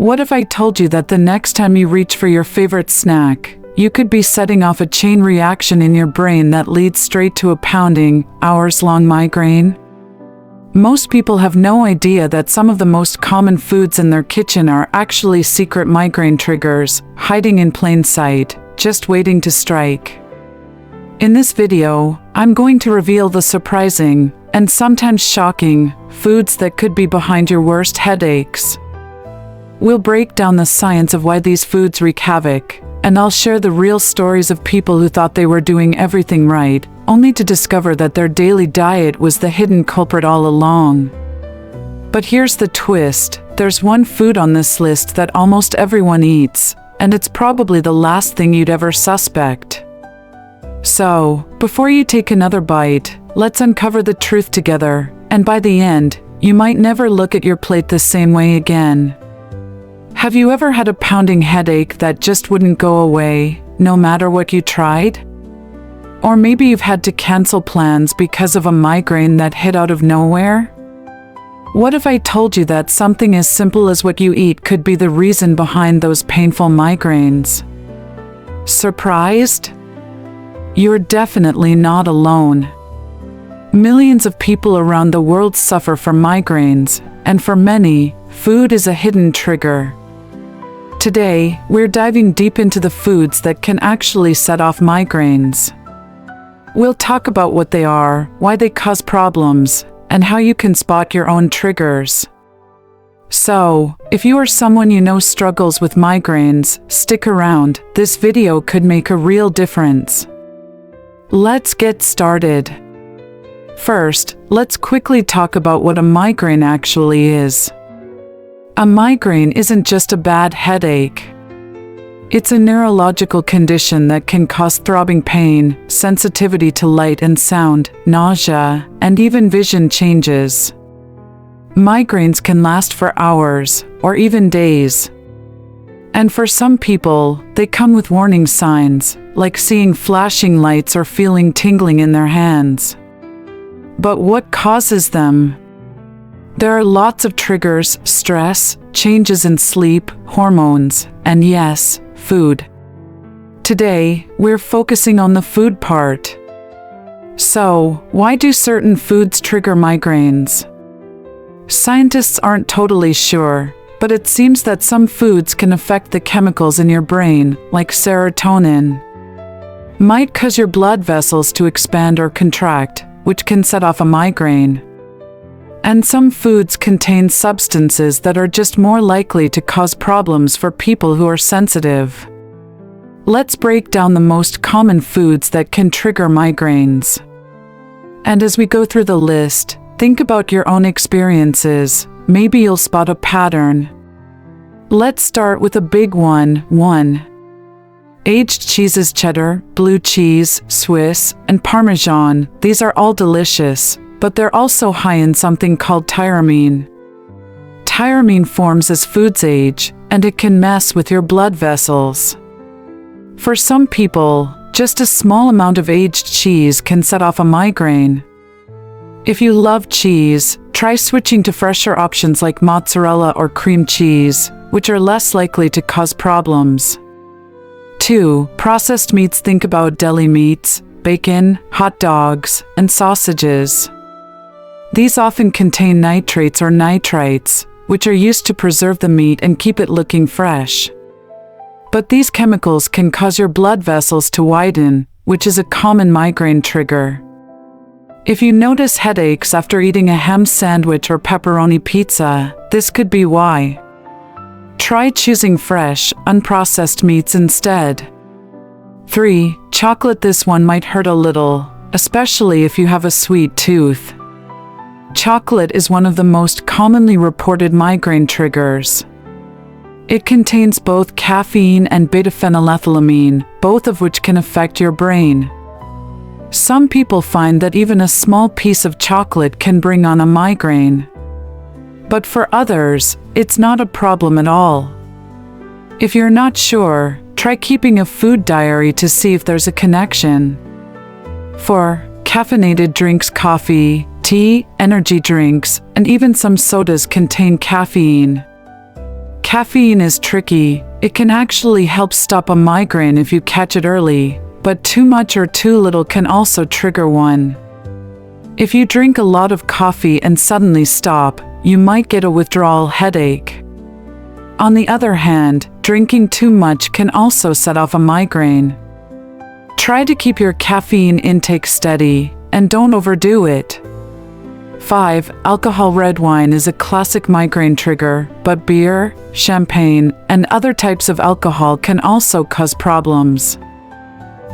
What if I told you that the next time you reach for your favorite snack, you could be setting off a chain reaction in your brain that leads straight to a pounding, hours-long migraine? Most people have no idea that some of the most common foods in their kitchen are actually secret migraine triggers, hiding in plain sight, just waiting to strike. In this video, I'm going to reveal the surprising, and sometimes shocking, foods that could be behind your worst headaches. We'll break down the science of why these foods wreak havoc, and I'll share the real stories of people who thought they were doing everything right, only to discover that their daily diet was the hidden culprit all along. But here's the twist: there's one food on this list that almost everyone eats, and it's probably the last thing you'd ever suspect. So, before you take another bite, let's uncover the truth together, and by the end, you might never look at your plate the same way again. Have you ever had a pounding headache that just wouldn't go away, no matter what you tried? Or maybe you've had to cancel plans because of a migraine that hit out of nowhere? What if I told you that something as simple as what you eat could be the reason behind those painful migraines? Surprised? You're definitely not alone. Millions of people around the world suffer from migraines, and for many, food is a hidden trigger. Today, we're diving deep into the foods that can actually set off migraines. We'll talk about what they are, why they cause problems, and how you can spot your own triggers. So, if you or someone you know struggles with migraines, stick around. This video could make a real difference. Let's get started. First, let's quickly talk about what a migraine actually is. A migraine isn't just a bad headache. It's a neurological condition that can cause throbbing pain, sensitivity to light and sound, nausea, and even vision changes. Migraines can last for hours, or even days. And for some people, they come with warning signs, like seeing flashing lights or feeling tingling in their hands. But what causes them? There are lots of triggers: stress, changes in sleep, hormones, and yes, food. Today, we're focusing on the food part. So, why do certain foods trigger migraines? Scientists aren't totally sure, but it seems that some foods can affect the chemicals in your brain, like serotonin. Might cause your blood vessels to expand or contract, which can set off a migraine. And some foods contain substances that are just more likely to cause problems for people who are sensitive. Let's break down the most common foods that can trigger migraines. And as we go through the list, think about your own experiences. Maybe you'll spot a pattern. Let's start with a big one. 1. Aged cheeses: cheddar, blue cheese, Swiss, and Parmesan. These are all delicious, but they're also high in something called tyramine. Tyramine forms as foods age, and it can mess with your blood vessels. For some people, just a small amount of aged cheese can set off a migraine. If you love cheese, try switching to fresher options like mozzarella or cream cheese, which are less likely to cause problems. 2. Processed meats: think about deli meats, bacon, hot dogs, and sausages. These often contain nitrates or nitrites, which are used to preserve the meat and keep it looking fresh. But these chemicals can cause your blood vessels to widen, which is a common migraine trigger. If you notice headaches after eating a ham sandwich or pepperoni pizza, this could be why. Try choosing fresh, unprocessed meats instead. 3. Chocolate: this one might hurt a little, especially if you have a sweet tooth. Chocolate is one of the most commonly reported migraine triggers. It contains both caffeine and beta-phenylethylamine, both of which can affect your brain. Some people find that even a small piece of chocolate can bring on a migraine. But for others, it's not a problem at all. If you're not sure, try keeping a food diary to see if there's a connection. 4. Caffeinated drinks: coffee, tea, energy drinks, and even some sodas contain caffeine. Caffeine is tricky. It can actually help stop a migraine if you catch it early, but too much or too little can also trigger one. If you drink a lot of coffee and suddenly stop, you might get a withdrawal headache. On the other hand, drinking too much can also set off a migraine. Try to keep your caffeine intake steady, and don't overdo it. 5. Alcohol. Red wine is a classic migraine trigger, but beer, champagne, and other types of alcohol can also cause problems.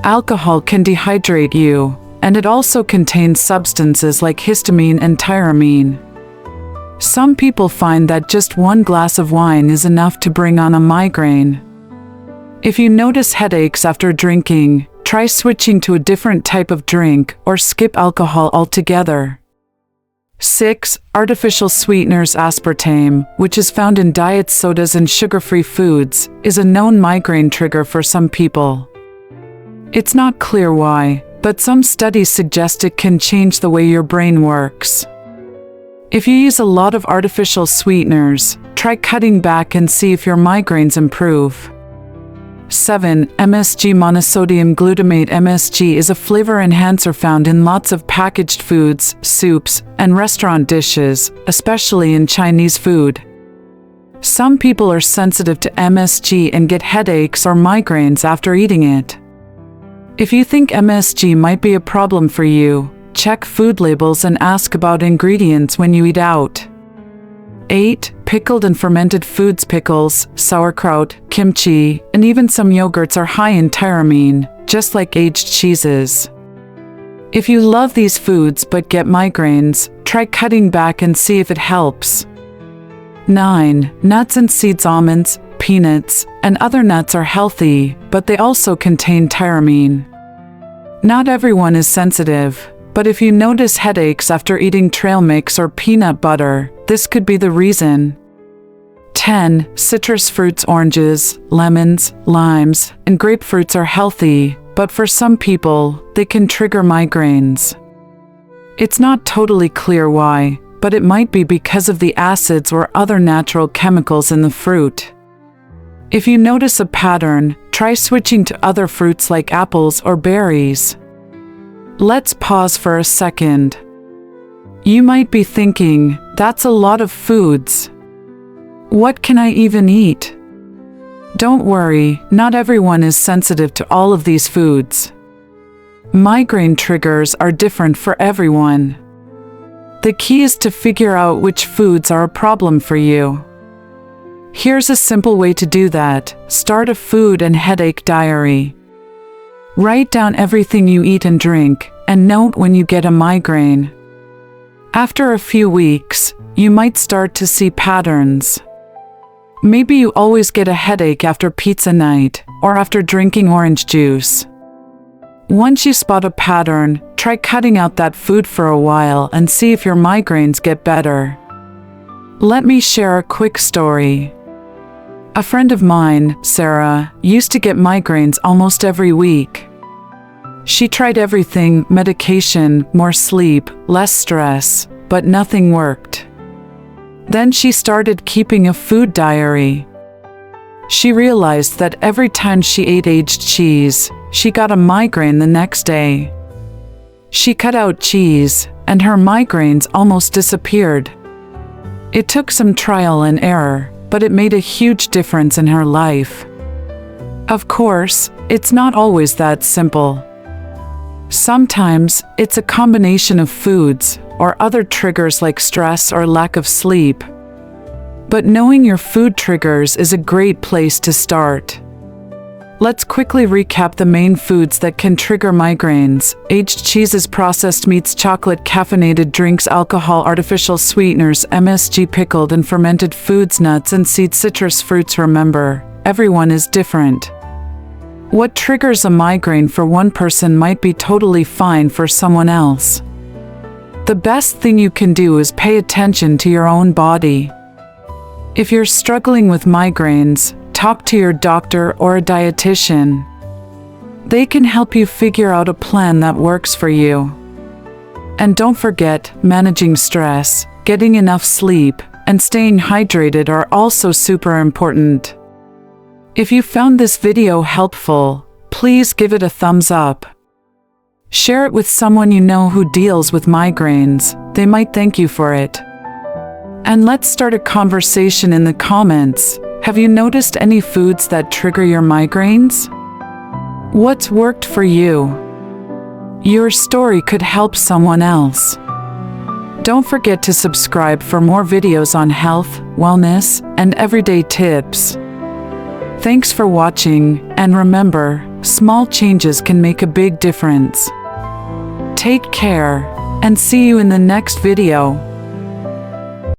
Alcohol can dehydrate you, and it also contains substances like histamine and tyramine. Some people find that just one glass of wine is enough to bring on a migraine. If you notice headaches after drinking, try switching to a different type of drink or skip alcohol altogether. 6. Artificial sweeteners. Aspartame, which is found in diet sodas and sugar-free foods, is a known migraine trigger for some people. It's not clear why, but some studies suggest it can change the way your brain works. If you use a lot of artificial sweeteners, try cutting back and see if your migraines improve. 7. MSG. Monosodium glutamate. MSG is a flavor enhancer found in lots of packaged foods, soups, and restaurant dishes, especially in Chinese food. Some people are sensitive to MSG and get headaches or migraines after eating it. If you think MSG might be a problem for you, check food labels and ask about ingredients when you eat out. 8. Pickled and fermented foods. Pickles, sauerkraut, kimchi, and even some yogurts are high in tyramine, just like aged cheeses. If you love these foods but get migraines, try cutting back and see if it helps. 9. Nuts and seeds. Almonds, peanuts, and other nuts are healthy, but they also contain tyramine. Not everyone is sensitive, but if you notice headaches after eating trail mix or peanut butter, this could be the reason. 10. Citrus fruits. Oranges, lemons, limes, and grapefruits are healthy, but for some people, they can trigger migraines. It's not totally clear why, but it might be because of the acids or other natural chemicals in the fruit. If you notice a pattern, try switching to other fruits like apples or berries. Let's pause for a second. You might be thinking, that's a lot of foods. What can I even eat? Don't worry, not everyone is sensitive to all of these foods. Migraine triggers are different for everyone. The key is to figure out which foods are a problem for you. Here's a simple way to do that. Start a food and headache diary. Write down everything you eat and drink, and note when you get a migraine. After a few weeks, you might start to see patterns. Maybe you always get a headache after pizza night, or after drinking orange juice. Once you spot a pattern, try cutting out that food for a while and see if your migraines get better. Let me share a quick story. A friend of mine, Sarah, used to get migraines almost every week. She tried everything: medication, more sleep, less stress, but nothing worked. Then she started keeping a food diary. She realized that every time she ate aged cheese, she got a migraine the next day. She cut out cheese, and her migraines almost disappeared. It took some trial and error, but it made a huge difference in her life. Of course, it's not always that simple. Sometimes, it's a combination of foods, or other triggers like stress or lack of sleep. But knowing your food triggers is a great place to start. Let's quickly recap the main foods that can trigger migraines: aged cheeses, processed meats, chocolate, caffeinated drinks, alcohol, artificial sweeteners, MSG, pickled and fermented foods, nuts and seeds, citrus fruits. Remember, everyone is different. What triggers a migraine for one person might be totally fine for someone else. The best thing you can do is pay attention to your own body. If you're struggling with migraines, talk to your doctor or a dietitian. They can help you figure out a plan that works for you. And don't forget, managing stress, getting enough sleep, and staying hydrated are also super important. If you found this video helpful, please give it a thumbs up. Share it with someone you know who deals with migraines. They might thank you for it. And let's start a conversation in the comments. Have you noticed any foods that trigger your migraines? What's worked for you? Your story could help someone else. Don't forget to subscribe for more videos on health, wellness, and everyday tips. Thanks for watching, and remember, small changes can make a big difference. Take care, and see you in the next video.